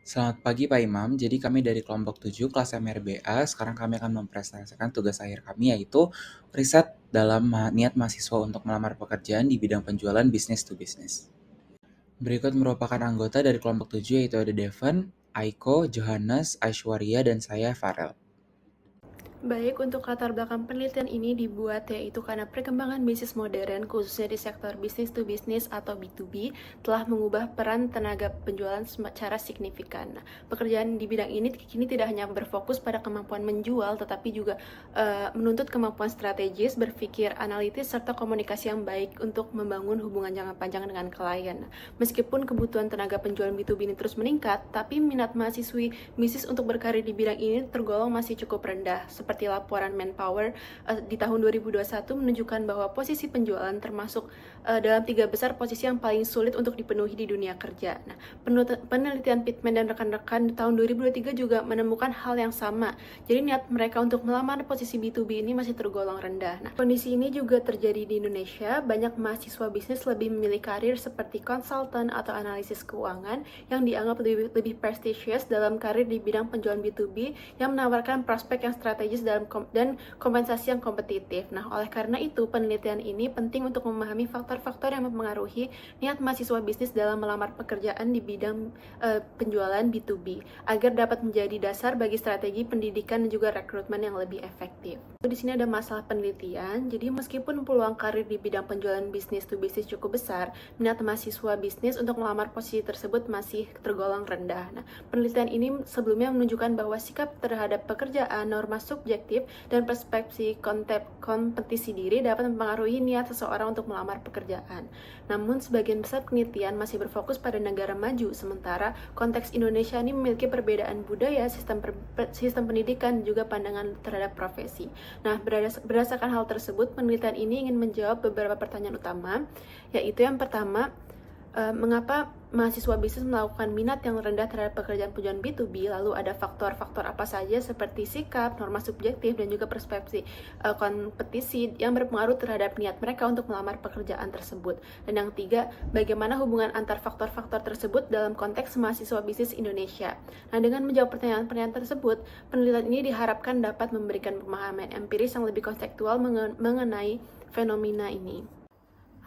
Selamat pagi Pak Imam, jadi kami dari kelompok 7 kelas MRBA, sekarang kami akan mempresentasikan tugas akhir kami yaitu riset dalam niat mahasiswa untuk melamar pekerjaan di bidang penjualan bisnis to bisnis. Berikut merupakan anggota dari kelompok 7 yaitu ada Devon, Aiko, Johannes, Aishwarya, dan saya Farel. Baik, untuk latar belakang penelitian ini dibuat yaitu karena perkembangan bisnis modern, khususnya di sektor bisnis to bisnis atau B2B, telah mengubah peran tenaga penjualan secara signifikan. Nah, pekerjaan di bidang ini kini tidak hanya berfokus pada kemampuan menjual, tetapi juga menuntut kemampuan strategis, berpikir analitis, serta komunikasi yang baik untuk membangun hubungan jangka panjang dengan klien. Meskipun kebutuhan tenaga penjualan B2B ini terus meningkat, tapi minat mahasiswi bisnis untuk berkarir di bidang ini tergolong masih cukup rendah. Seperti laporan Manpower di tahun 2021 menunjukkan bahwa posisi penjualan termasuk dalam 3 besar posisi yang paling sulit untuk dipenuhi di dunia kerja. Nah, penelitian Pittman dan rekan-rekan di tahun 2023 juga menemukan hal yang sama. Jadi niat mereka untuk melamar posisi B2B ini masih tergolong rendah. Nah, kondisi ini juga terjadi di Indonesia. Banyak mahasiswa bisnis lebih memilih karir seperti konsultan atau analisis keuangan yang dianggap lebih prestisius dalam karir di bidang penjualan B2B yang menawarkan prospek yang strategis dan kompensasi yang kompetitif. Nah, oleh karena itu, penelitian ini penting untuk memahami faktor-faktor yang mempengaruhi niat mahasiswa bisnis dalam melamar pekerjaan di bidang penjualan B2B agar dapat menjadi dasar bagi strategi pendidikan dan juga rekrutmen yang lebih efektif. Di sini ada masalah penelitian. Jadi, meskipun peluang karir di bidang penjualan bisnis to bisnis cukup besar, minat mahasiswa bisnis untuk melamar posisi tersebut masih tergolong rendah. Nah, penelitian ini sebelumnya menunjukkan bahwa sikap terhadap pekerjaan, norma subjektif, dan persepsi kompetisi diri dapat mempengaruhi niat seseorang untuk melamar pekerjaan. Namun, sebagian besar penelitian masih berfokus pada negara maju, sementara konteks Indonesia ini memiliki perbedaan budaya, sistem pendidikan, dan juga pandangan terhadap profesi. Nah, berdasarkan hal tersebut, penelitian ini ingin menjawab beberapa pertanyaan utama, yaitu yang pertama, mengapa mahasiswa bisnis melakukan minat yang rendah terhadap pekerjaan penjualan B2B, lalu ada faktor-faktor apa saja seperti sikap, norma subjektif, dan juga persepsi kompetisi yang berpengaruh terhadap niat mereka untuk melamar pekerjaan tersebut. Dan yang ketiga, bagaimana hubungan antar faktor-faktor tersebut dalam konteks mahasiswa bisnis Indonesia. Nah, dengan menjawab pertanyaan-pertanyaan tersebut, penelitian ini diharapkan dapat memberikan pemahaman empiris yang lebih konseptual mengenai fenomena ini.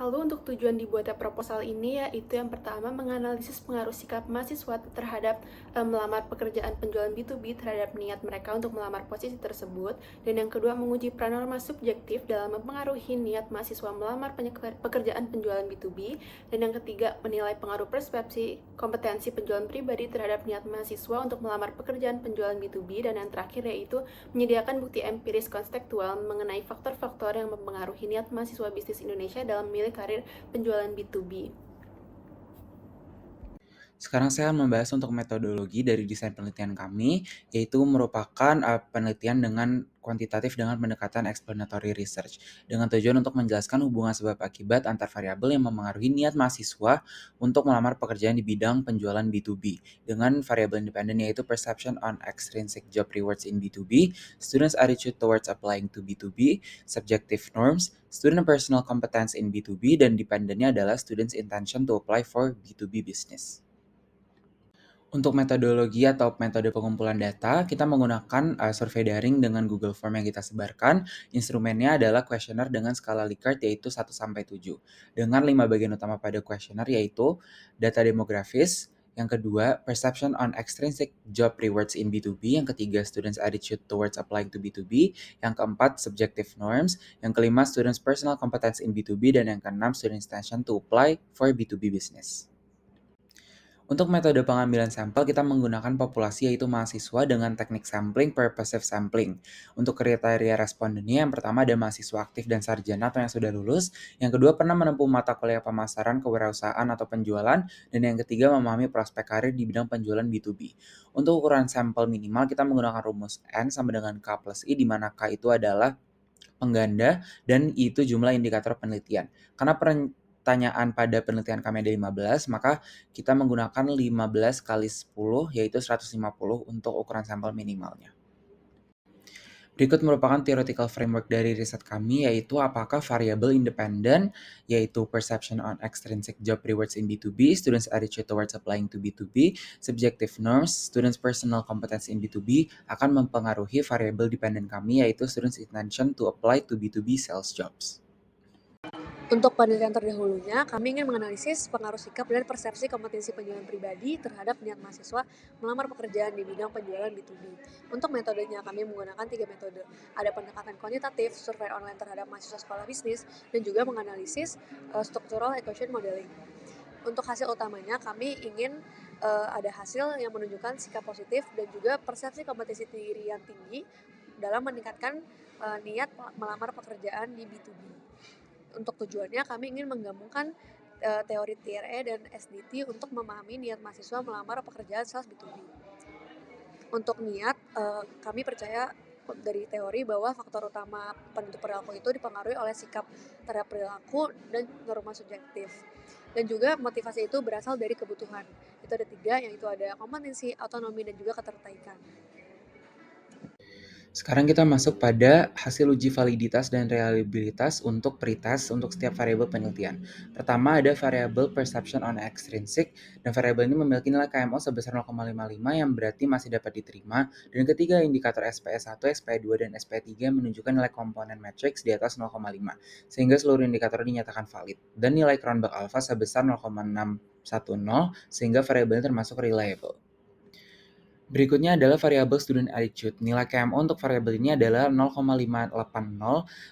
Lalu untuk tujuan dibuatnya proposal ini yaitu yang pertama menganalisis pengaruh sikap mahasiswa terhadap melamar pekerjaan penjualan B2B terhadap niat mereka untuk melamar posisi tersebut, dan yang kedua menguji peran norma subjektif dalam mempengaruhi niat mahasiswa melamar pekerjaan penjualan B2B, dan yang ketiga menilai pengaruh persepsi kompetensi penjualan pribadi terhadap niat mahasiswa untuk melamar pekerjaan penjualan B2B, dan yang terakhir yaitu menyediakan bukti empiris konseptual mengenai faktor-faktor yang mempengaruhi niat mahasiswa bisnis Indonesia dalam memilih karir penjualan B2B. Sekarang saya akan membahas untuk metodologi dari desain penelitian kami, yaitu merupakan penelitian dengan kuantitatif dengan pendekatan explanatory research, dengan tujuan untuk menjelaskan hubungan sebab akibat antar variabel yang mempengaruhi niat mahasiswa untuk melamar pekerjaan di bidang penjualan B2B, dengan variabel independen yaitu perception on extrinsic job rewards in B2B, students' attitude towards applying to B2B, subjective norms, student personal competence in B2B, dan dependennya adalah students' intention to apply for B2B business. Untuk metodologi atau metode pengumpulan data, kita menggunakan survei daring dengan Google Form yang kita sebarkan. Instrumennya adalah kuesioner dengan skala Likert yaitu 1-7. Dengan 5 bagian utama pada kuesioner yaitu data demografis, yang kedua, perception on extrinsic job rewards in B2B, yang ketiga, students' attitude towards applying to B2B, yang keempat, subjective norms, yang kelima, students' personal competence in B2B, dan yang keenam, students' intention to apply for B2B business. Untuk metode pengambilan sampel, kita menggunakan populasi yaitu mahasiswa dengan teknik sampling purposive sampling. Untuk kriteria respondennya, yang pertama ada mahasiswa aktif dan sarjana atau yang sudah lulus, yang kedua pernah menempuh mata kuliah pemasaran, kewirausahaan atau penjualan, dan yang ketiga memahami prospek karir di bidang penjualan B2B. Untuk ukuran sampel minimal, kita menggunakan rumus N sama dengan K plus I, di mana K itu adalah pengganda dan I itu jumlah indikator penelitian. Karena pertanyaan pada penelitian kami ada 15, maka kita menggunakan 15 kali 10 yaitu 150 untuk ukuran sampel minimalnya. Berikut merupakan theoretical framework dari riset kami, yaitu apakah variabel independen, yaitu perception on extrinsic job rewards in B2B, students' attitude towards applying to B2B, subjective norms, students' personal competence in B2B, akan mempengaruhi variabel dependen kami, yaitu students' intention to apply to B2B sales jobs. Untuk penelitian terdahulunya, kami ingin menganalisis pengaruh sikap dan persepsi kompetensi penjualan pribadi terhadap niat mahasiswa melamar pekerjaan di bidang penjualan B2B. Untuk metodenya, kami menggunakan 3 metode. Ada pendekatan kuantitatif, survei online terhadap mahasiswa sekolah bisnis, dan juga menganalisis structural equation modeling. Untuk hasil utamanya, kami ingin ada hasil yang menunjukkan sikap positif dan juga persepsi kompetensi diri yang tinggi dalam meningkatkan niat melamar pekerjaan di B2B. Untuk tujuannya, kami ingin menggabungkan teori TRE dan SDT untuk memahami niat mahasiswa melamar pekerjaan sales B2B. Untuk niat, kami percaya dari teori bahwa faktor utama penentu perilaku itu dipengaruhi oleh sikap terhadap perilaku dan norma subjektif. Dan juga motivasi itu berasal dari kebutuhan. Itu ada 3, yaitu ada kompetensi, autonomi, dan juga ketertarikan. Sekarang kita masuk pada hasil uji validitas dan reliabilitas untuk pretest untuk setiap variabel penelitian. Pertama ada variabel perception on extrinsic, dan variabel ini memiliki nilai KMO sebesar 0,55 yang berarti masih dapat diterima. Dan ketiga indikator SPE1, SPE2, dan SPE3 menunjukkan nilai komponen matrix di atas 0,5, sehingga seluruh indikator dinyatakan valid. Dan nilai Cronbach alpha sebesar 0,610, sehingga variabel ini termasuk reliable. Berikutnya adalah variabel student attitude. Nilai KMO untuk variabel ini adalah 0,580.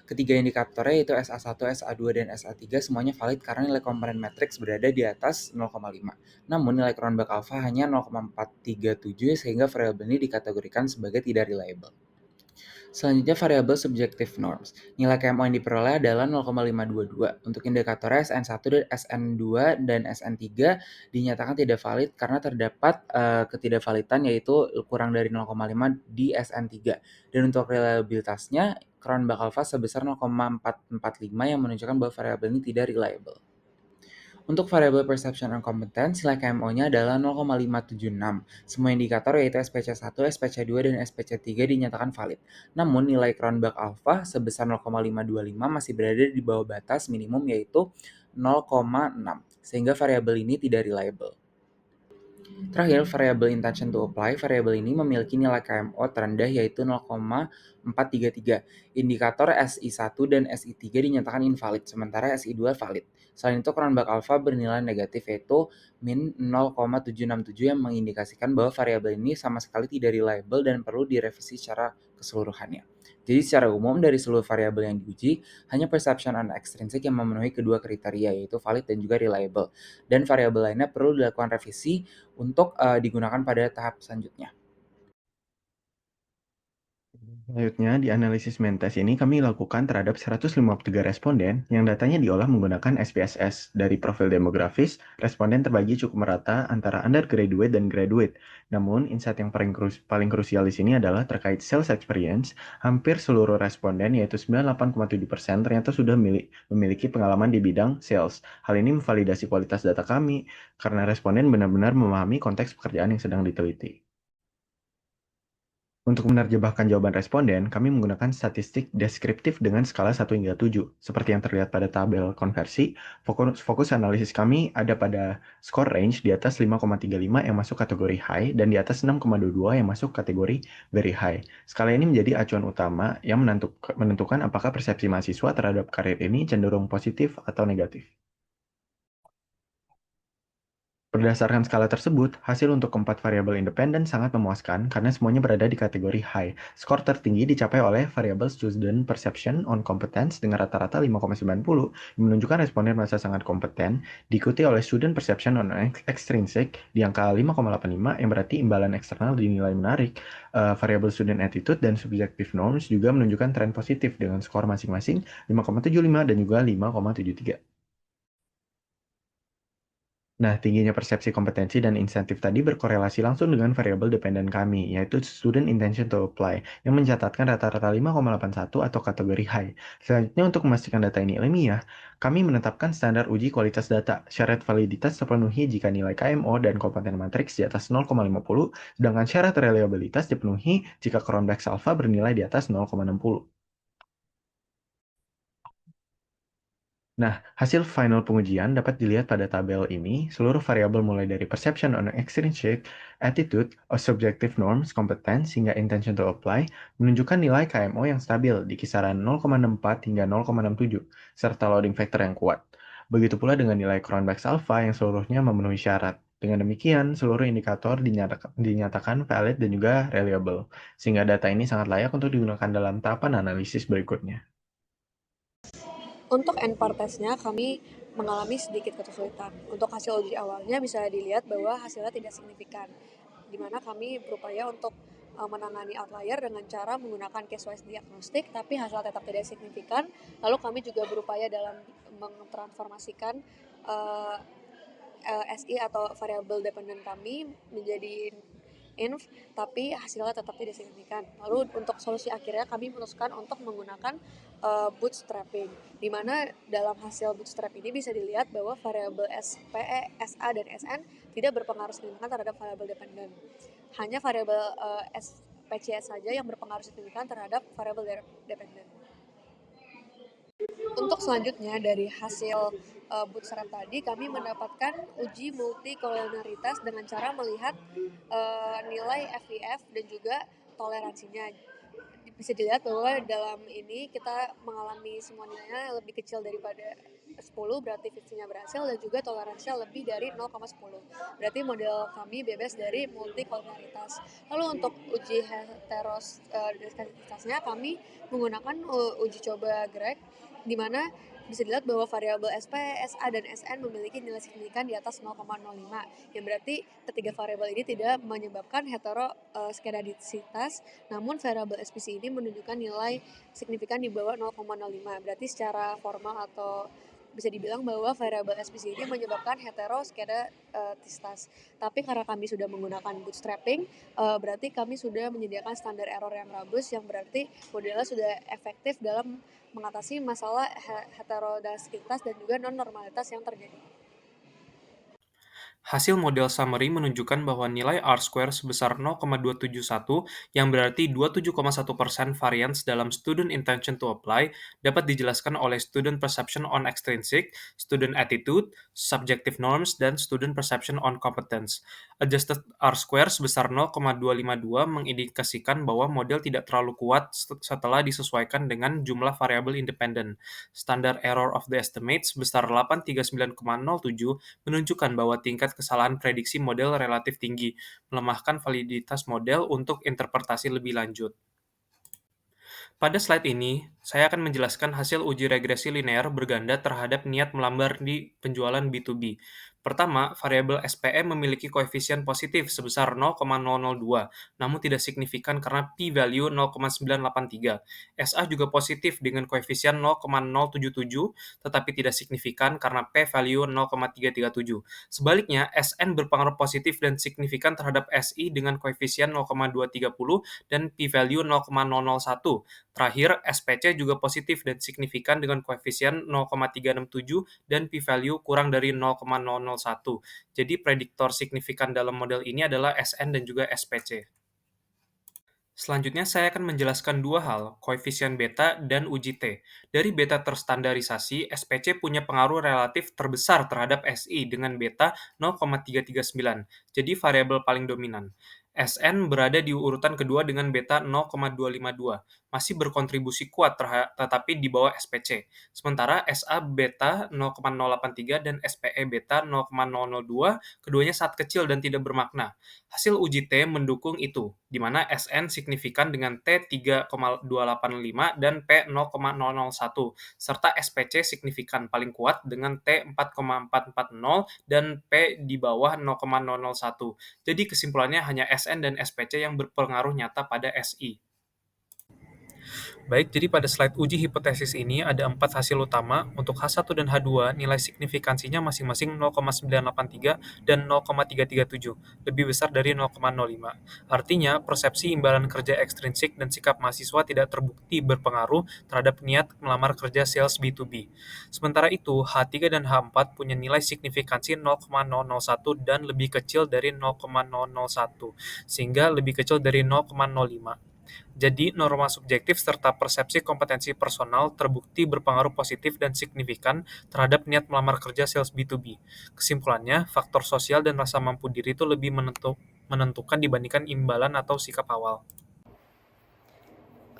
Ketiga indikatornya yaitu SA1, SA2, dan SA3 semuanya valid karena nilai komponen matriks berada di atas 0,5. Namun nilai Cronbach alpha hanya 0,437 sehingga variabel ini dikategorikan sebagai tidak reliable. Selanjutnya variabel subjective norms. Nilai KMO yang diperoleh adalah 0,522. Untuk indikatornya SN1, SN2, dan SN3 dinyatakan tidak valid karena terdapat ketidakvalidan yaitu kurang dari 0,5 di SN3. Dan untuk reliabilitasnya, Cronbach alpha sebesar 0,445 yang menunjukkan bahwa variabel ini tidak reliable. Untuk variabel perception and competence, nilai KMO-nya adalah 0,576. Semua indikator yaitu SPC1, SPC2, dan SPC3 dinyatakan valid. Namun nilai Cronbach alpha sebesar 0,525 masih berada di bawah batas minimum yaitu 0,6, sehingga variabel ini tidak reliable. Terakhir, variabel intention to apply. Variabel ini memiliki nilai KMO terendah yaitu 0,433. Indikator SI1 dan SI3 dinyatakan invalid, sementara SI2 valid. Selain itu, Cronbach alpha bernilai negatif yaitu min 0,767 yang mengindikasikan bahwa variabel ini sama sekali tidak reliable dan perlu direvisi secara keseluruhannya. Jadi secara umum dari seluruh variabel yang diuji, hanya perception on extrinsic yang memenuhi kedua kriteria yaitu valid dan juga reliable. Dan variabel lainnya perlu dilakukan revisi untuk digunakan pada tahap selanjutnya. Selanjutnya, di analisis Mentes ini kami lakukan terhadap 153 responden yang datanya diolah menggunakan SPSS. Dari profil demografis, responden terbagi cukup merata antara undergraduate dan graduate. Namun, insight yang paling krusial di sini adalah terkait sales experience. Hampir seluruh responden, yaitu 98,7%, ternyata sudah memiliki pengalaman di bidang sales. Hal ini memvalidasi kualitas data kami, karena responden benar-benar memahami konteks pekerjaan yang sedang diteliti. Untuk menerjemahkan jawaban responden, kami menggunakan statistik deskriptif dengan skala 1 hingga 7. Seperti yang terlihat pada tabel konversi, fokus analisis kami ada pada score range di atas 5,35 yang masuk kategori high dan di atas 6,22 yang masuk kategori very high. Skala ini menjadi acuan utama yang menentukan apakah persepsi mahasiswa terhadap karir ini cenderung positif atau negatif. Berdasarkan skala tersebut, hasil untuk keempat variabel independen sangat memuaskan karena semuanya berada di kategori high. Skor tertinggi dicapai oleh variabel student perception on competence dengan rata-rata 5,90 yang menunjukkan responden merasa sangat kompeten, diikuti oleh student perception on extrinsic di angka 5,85 yang berarti imbalan eksternal dinilai menarik. Variabel student attitude dan subjective norms juga menunjukkan tren positif dengan skor masing-masing 5,75 dan juga 5,73. Nah, tingginya persepsi kompetensi dan insentif tadi berkorelasi langsung dengan variabel dependen kami, yaitu student intention to apply, yang mencatatkan rata-rata 5,81 atau kategori high. Selanjutnya, untuk memastikan data ini ilmiah, kami menetapkan standar uji kualitas data. Syarat validitas terpenuhi jika nilai KMO dan kompeten matriks di atas 0,50, sedangkan syarat reliabilitas dipenuhi jika Cronbach's alpha bernilai di atas 0,60. Nah, hasil final pengujian dapat dilihat pada tabel ini. Seluruh variabel mulai dari perception on extrinsic, attitude, or subjective norms, competence, hingga intention to apply, menunjukkan nilai KMO yang stabil di kisaran 0,64 hingga 0,67, serta loading factor yang kuat. Begitu pula dengan nilai Cronbach's alpha yang seluruhnya memenuhi syarat. Dengan demikian, seluruh indikator dinyatakan valid dan juga reliable, sehingga data ini sangat layak untuk digunakan dalam tahapan analisis berikutnya. Untuk NPAR testnya kami mengalami sedikit kesulitan. Untuk hasil uji awalnya bisa dilihat bahwa hasilnya tidak signifikan, di mana kami berupaya untuk menangani outlier dengan cara menggunakan case-wise diagnostik, tapi hasilnya tetap tidak signifikan. Lalu kami juga berupaya dalam mentransformasikan SI atau variable dependent kami menjadi inf, tapi hasilnya tetap tidak signifikan. Lalu untuk solusi akhirnya kami memutuskan untuk menggunakan bootstrapping, di mana dalam hasil bootstrap ini bisa dilihat bahwa variabel SPE, SA, dan SN tidak berpengaruh signifikan terhadap variabel dependent. Hanya variabel SPCS saja yang berpengaruh signifikan terhadap variabel dependent. Untuk selanjutnya dari hasil bootstrap tadi kami mendapatkan uji multikolonaritas dengan cara melihat nilai FIF dan juga toleransinya. Bisa dilihat bahwa dalam ini kita mengalami semua nilainya lebih kecil daripada 10, berarti 50-nya berhasil, dan juga toleransinya lebih dari 0,10. Berarti model kami bebas dari multikolonaritas. Lalu untuk uji heteroskedastasnya kami menggunakan uji coba Greg, di mana bisa dilihat bahwa variabel SP, SA, dan SN memiliki nilai signifikan di atas 0,05, yang berarti ketiga variabel ini tidak menyebabkan heteroskedastisitas, namun variabel SPC ini menunjukkan nilai signifikan di bawah 0,05. Berarti secara formal atau bisa dibilang bahwa variabel SPC ini menyebabkan heteroskedastisitas. Tapi karena kami sudah menggunakan bootstrapping, berarti kami sudah menyediakan standar error yang robust, yang berarti modelnya sudah efektif dalam mengatasi masalah heterodasitas dan juga non-normalitas yang terjadi. Hasil model summary menunjukkan bahwa nilai R-square sebesar 0,271, yang berarti 27,1% variance dalam student intention to apply, dapat dijelaskan oleh student perception on extrinsic, student attitude, subjective norms, dan student perception on competence. Adjusted R-square sebesar 0,252 mengindikasikan bahwa model tidak terlalu kuat setelah disesuaikan dengan jumlah variabel independen. Standard error of the estimate sebesar 839,07 menunjukkan bahwa tingkat kesalahan prediksi model relatif tinggi, melemahkan validitas model untuk interpretasi lebih lanjut. Pada slide ini, saya akan menjelaskan hasil uji regresi linear berganda terhadap niat melamar di penjualan B2B. Pertama, variabel SPE memiliki koefisien positif sebesar 0,002, namun tidak signifikan karena p-value 0,983. SA juga positif dengan koefisien 0,077, tetapi tidak signifikan karena p-value 0,337. Sebaliknya, SN berpengaruh positif dan signifikan terhadap SI dengan koefisien 0,230 dan p-value 0,001. Terakhir, SPC juga positif dan signifikan dengan koefisien 0,367 dan p-value kurang dari 0,001. Jadi prediktor signifikan dalam model ini adalah SN dan juga SPC. Selanjutnya saya akan menjelaskan dua hal, koefisien beta dan uji T. Dari beta terstandarisasi, SPC punya pengaruh relatif terbesar terhadap SI dengan beta 0,339, jadi variabel paling dominan. SN berada di urutan kedua dengan beta 0,252, masih berkontribusi kuat tetapi di bawah SPC. Sementara SA beta 0,083 dan SPE beta 0,002, keduanya sangat kecil dan tidak bermakna. Hasil uji T mendukung itu, di mana SN signifikan dengan T 3,285 dan P 0,001, serta SPC signifikan paling kuat dengan T 4,440 dan P di bawah 0,001. Jadi kesimpulannya hanya SN dan SPC yang berpengaruh nyata pada SI. Baik, jadi pada slide uji hipotesis ini ada 4 hasil utama. Untuk H1 dan H2, nilai signifikansinya masing-masing 0,983 dan 0,337, lebih besar dari 0,05. Artinya, persepsi imbalan kerja ekstrinsik dan sikap mahasiswa tidak terbukti berpengaruh terhadap niat melamar kerja sales B2B. Sementara itu, H3 dan H4 punya nilai signifikansi 0,001 dan lebih kecil dari 0,001, sehingga lebih kecil dari 0,05. Jadi, norma subjektif serta persepsi kompetensi personal terbukti berpengaruh positif dan signifikan terhadap niat melamar kerja sales B2B. Kesimpulannya, faktor sosial dan rasa mampu diri itu lebih menentukan dibandingkan imbalan atau sikap awal.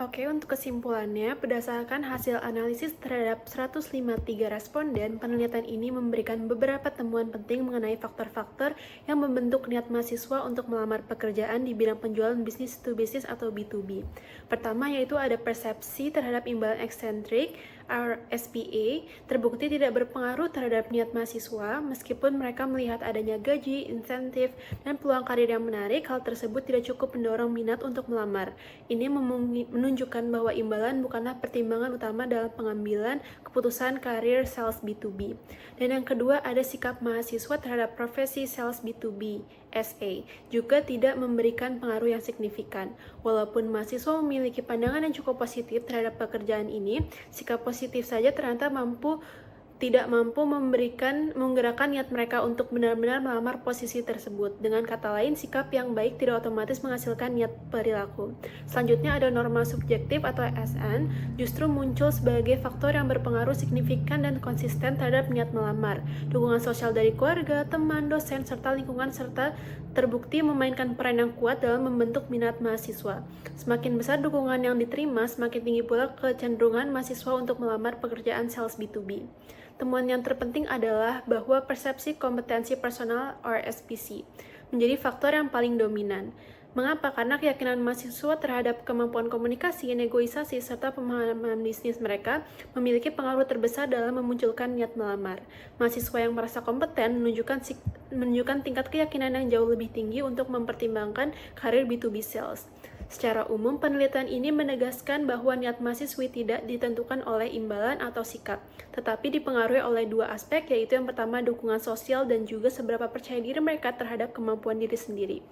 Oke, untuk kesimpulannya, berdasarkan hasil analisis terhadap 153 responden, penelitian ini memberikan beberapa temuan penting mengenai faktor-faktor yang membentuk niat mahasiswa untuk melamar pekerjaan di bidang penjualan bisnis to bisnis atau B2B. Pertama, yaitu ada persepsi terhadap imbalan eksentrik, RSPA, terbukti tidak berpengaruh terhadap niat mahasiswa, meskipun mereka melihat adanya gaji, insentif, dan peluang karir yang menarik, hal tersebut tidak cukup mendorong minat untuk melamar. Ini menunjukkan bahwa imbalan bukanlah pertimbangan utama dalam pengambilan keputusan karir sales B2B. Dan yang kedua, ada sikap mahasiswa terhadap profesi sales B2B, SA, juga tidak memberikan pengaruh yang signifikan. Walaupun mahasiswa memiliki pandangan yang cukup positif terhadap pekerjaan ini, sikap positif saja ternyata tidak mampu menggerakkan niat mereka untuk benar-benar melamar posisi tersebut. Dengan kata lain, sikap yang baik tidak otomatis menghasilkan niat perilaku. Selanjutnya ada norma subjektif atau SN, justru muncul sebagai faktor yang berpengaruh signifikan dan konsisten terhadap niat melamar. Dukungan sosial dari keluarga, teman, dosen, serta lingkungan serta terbukti memainkan peran yang kuat dalam membentuk minat mahasiswa. Semakin besar dukungan yang diterima, semakin tinggi pula kecenderungan mahasiswa untuk melamar pekerjaan sales B2B. Temuan yang terpenting adalah bahwa persepsi kompetensi personal (SPC) menjadi faktor yang paling dominan. Mengapa? Karena keyakinan mahasiswa terhadap kemampuan komunikasi, negosiasi, serta pemahaman bisnis mereka memiliki pengaruh terbesar dalam memunculkan niat melamar. Mahasiswa yang merasa kompeten menunjukkan tingkat keyakinan yang jauh lebih tinggi untuk mempertimbangkan karir B2B sales. Secara umum, penelitian ini menegaskan bahwa niat mahasiswi tidak ditentukan oleh imbalan atau sikap, tetapi dipengaruhi oleh dua aspek, yaitu yang pertama dukungan sosial dan juga seberapa percaya diri mereka terhadap kemampuan diri sendiri.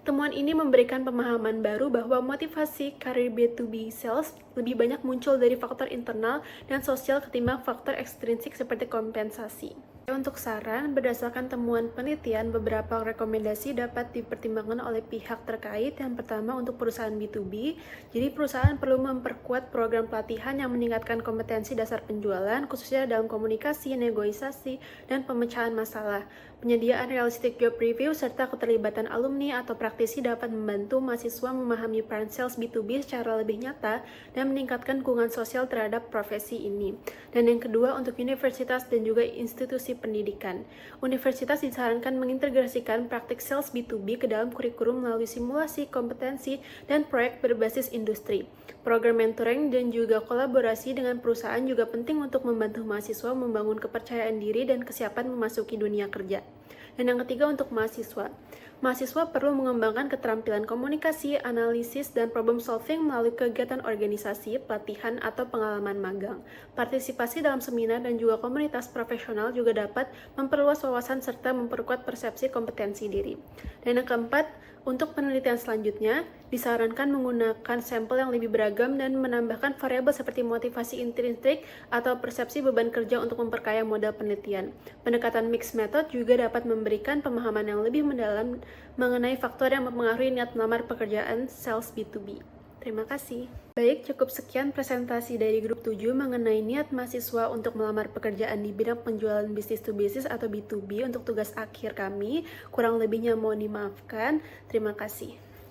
Temuan ini memberikan pemahaman baru bahwa motivasi karir B2B sales lebih banyak muncul dari faktor internal dan sosial ketimbang faktor ekstrinsik seperti kompensasi. Untuk saran, berdasarkan temuan penelitian, beberapa rekomendasi dapat dipertimbangkan oleh pihak terkait. Yang pertama, untuk perusahaan B2B, jadi perusahaan perlu memperkuat program pelatihan yang meningkatkan kompetensi dasar penjualan, khususnya dalam komunikasi, negosiasi, dan pemecahan masalah. Penyediaan realistic job review serta keterlibatan alumni atau praktisi dapat membantu mahasiswa memahami peran sales B2B secara lebih nyata dan meningkatkan dukungan sosial terhadap profesi ini. Dan yang kedua, untuk universitas dan juga institusi pendidikan. Universitas disarankan mengintegrasikan praktik sales B2B ke dalam kurikulum melalui simulasi, kompetensi, dan proyek berbasis industri. Program mentoring dan juga kolaborasi dengan perusahaan juga penting untuk membantu mahasiswa membangun kepercayaan diri dan kesiapan memasuki dunia kerja. Dan yang ketiga, untuk mahasiswa. Mahasiswa perlu mengembangkan keterampilan komunikasi, analisis, dan problem solving melalui kegiatan organisasi, pelatihan, atau pengalaman magang. Partisipasi dalam seminar dan juga komunitas profesional juga dapat memperluas wawasan serta memperkuat persepsi kompetensi diri. Dan yang keempat, untuk penelitian selanjutnya, disarankan menggunakan sampel yang lebih beragam dan menambahkan variabel seperti motivasi intrinsik atau persepsi beban kerja untuk memperkaya modal penelitian. Pendekatan mixed method juga dapat memberikan pemahaman yang lebih mendalam mengenai faktor yang mempengaruhi niat melamar pekerjaan sales B2B. Terima kasih. Baik, cukup sekian presentasi dari grup 7 mengenai niat mahasiswa untuk melamar pekerjaan di bidang penjualan bisnis to bisnis atau B2B untuk tugas akhir kami. Kurang lebihnya mohon dimaafkan. Terima kasih.